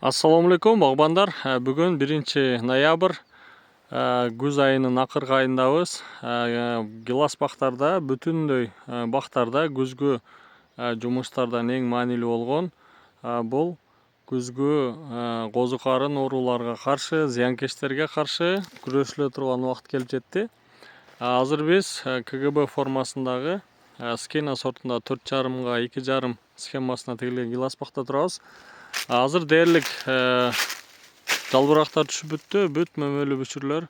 Assalamu алейкум багбандар. Бүгін 1 ноябрь күз айынын акыркы айындабыз. Гилас бактарда, бүтүндөй бактарда күзгү жумуштардан эң маанилүү болгон бул күзгү козукарын ооруларга каршы, зыянкечтерге каршы күрөшүлө турган убакыт келип жетти. Азыр биз КГБ формасындагы скена сортунда 4,5 га 2,5 схемасына тигилген гилас бакта турабыз. Азыр дээрлик жалбырактар түшүп бүттү. Бүт мөмөлүү бүчүрлөр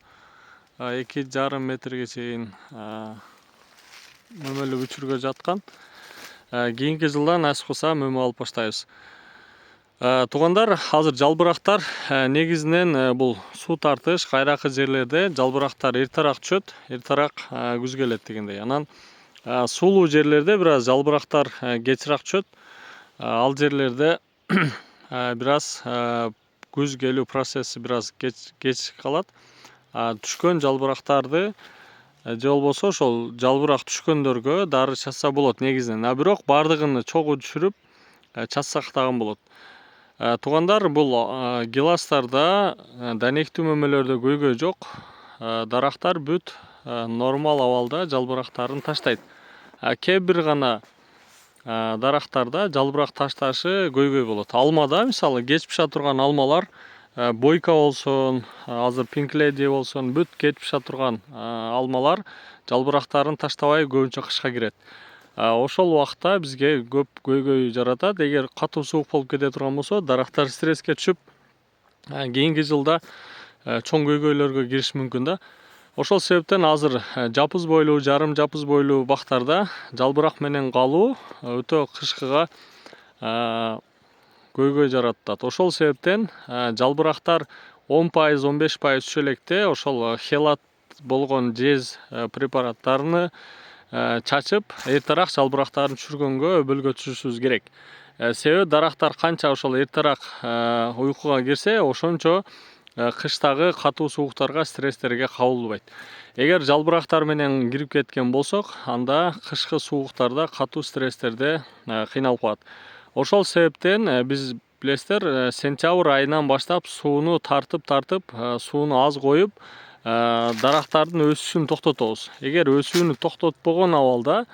2,5 метрге чейин мөмөлүү бүчүргө жаткан. Кийинки жылдан аш кылса мөмө алып баштайбыз. Туугандар, азыр жалбырактар негизинен бул суу тартыш, кайракы жерлерде жалбырактар эртерээк түшөт, эртерээк күз келет дегендей. Анан суулуу жерлерде бир аз жалбырактар кечирээк түшөт. Ал жерлерде бир аз күз келүү процесси бир аз кеч калат. Түшкөн жалбырактарды же болбосо ошол жалбырак түшкөндөргө дары чачса болот негизинен. Бирок бардыгын чогуу түшүрүп чачсак дагы болот. Туугандар, бул гиластарда данектүү мөмөлөрдө көйгөй жок. Дарактар бүт нормал абалда жалбырактарын таштайт. Кээ бир гана дарактарда жалбырак ташташы көйгөй болот. Алмада мисалы кеч пиша турган алмалар, бойка болсун, азыр Pink Lady болсун, бүт кеч пиша турган алмалар жалбырактарын таштабай көбүнчө кышка кирет. Ошол убакта бизге көп көйгөй жаратат. Эгер катуу суук болуп кете турган болсо, дарактар стресске түшүп, кийинки жылда чоң көйгөйлөргө кириши мүмкүн да. Ошол себептен азыр жапыз бойлуу, жарым жапыз бойлуу бактарда жалбырак менен калуу өтө кышкыга көйгөй жаратат. Ошол себептен жалбырактар 10%, 15% түшө электе ошол хелат болгон жез препараттарыны чачып, эртерээк жалбырактарын түшүргөнгө өбөлгө түшүрүшүбүз керек. Себеби дарактар канча ошол эртерээк уйкуга кирсе, ошончо кыштагы катуу сууктарга, стресстерге кабылбайт. Эгер жалбырактар менен кирип кеткен болсок, анда кышкы сууктарда, катуу стресстерде кыйналып калат. Ошол себептен биз билесиздер, сентябрь айынан баштап сууну тартып, сууну аз коюп, дарактардын өсүшүн токтотобуз. Эгер өсүүнү токтотпогон абалда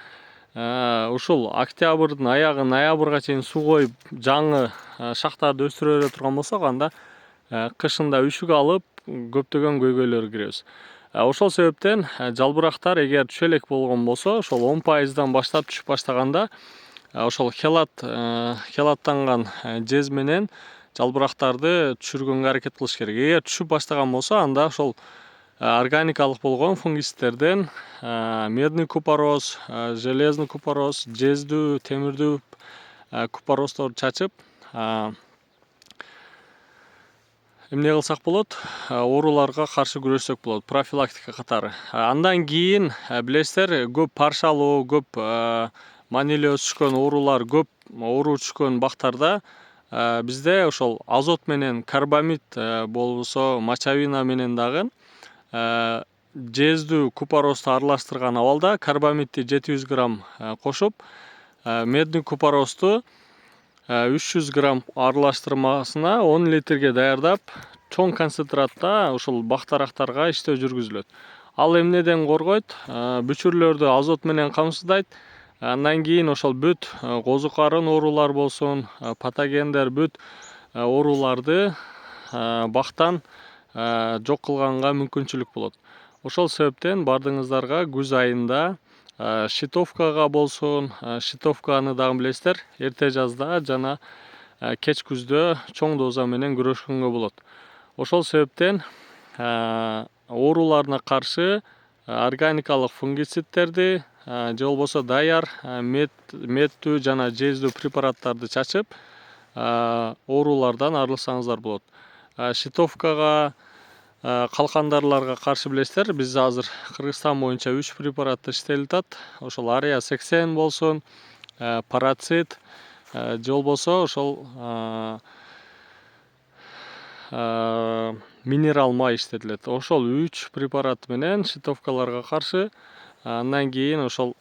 ушул октябрдын аягы, ноябрга чейин суу коюп, жаңы шактарды өстүрө бере турган болсок, анда кышында үшүк алып, көптөгөн көйгөйлөргө киребиз. Ошол себептен жалбырактар эгер түшө элек болгон болсо, ошол 10%дан баштап түшүп баштаганда, ошол хелаттанган жез менен жалбырактарды түшүргөнгө аракет кылыш керек. Эгер түшүп баштаган болсо, анда ошол органикалык болгон фунгицидтерден медный купороз, железный купороз, жездүү, темирдүү купорозторду чачып, эмне кылсак болот? Ооруларга каршы күрөшсөк болот, профилактика катары. Андан кийин билесиздер, көп паршалуу, көп маанилүү өсүшкөн оорулар, көп оору түшкөн бактарда бизде ошол азот менен карбамид болбосо мочавина менен дагы жездүү купорозду аралаштырган абалда карбамидди 700 грамм кошуп, медный купорозду 300 грамм аралаштырмасына 10 литрге даярдап, чоң концентратта ушул бактарактарга иштөө жүргүзүлөт. Ал эмнеден коргойт? Бүчүрлөрдү азот менен камсыздайт. Андан кийин ошол бүт козукарын оорулар болсун, патогендер, бүт ооруларды бактан жок кылганга мүмкүнчүлүк болот. Ошол себептен бардыгыңыздарга күз айында щитовкага болсун, щитовканы дагы билесиздер, эрте жазда жана кеч күздө чоң доза менен күрөшкөнгө болот. Ошол себептен ооруларына каршы органикалык фунгицидтерди же болбосо даяр меттүү жана жездүү препараттарды чачып, оорулардан арылсаңыздар болот. Щитовкага, калкандарларга каршы билесиздер, биз азыр Кыргызстан боюнча 3 препарат иштелип атат. Ошол Ария сексен болсун, парацит, же болбосо ошол минерал май иштетилет. Ошол 3 препарат менен щитовкаларга каршы. Андан кийин ошол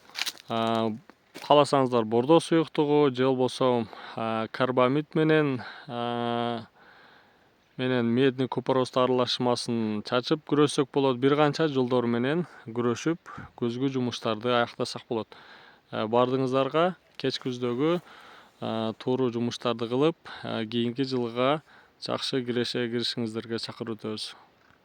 кааласаңыздар бордо суюктугу же болбосо карбамид менен менен медный купорос аралашмасын чачып күрөсөк болот. Бир канча жолдор менен күрөшүп күзгү жумуштарды аяктасак болот. Бардыгыңыздарга кеч күздөгү тууру жумуштарды кылып, кийинки жылга жакшы киреше киришиңиздерге чакырып өтөбүз.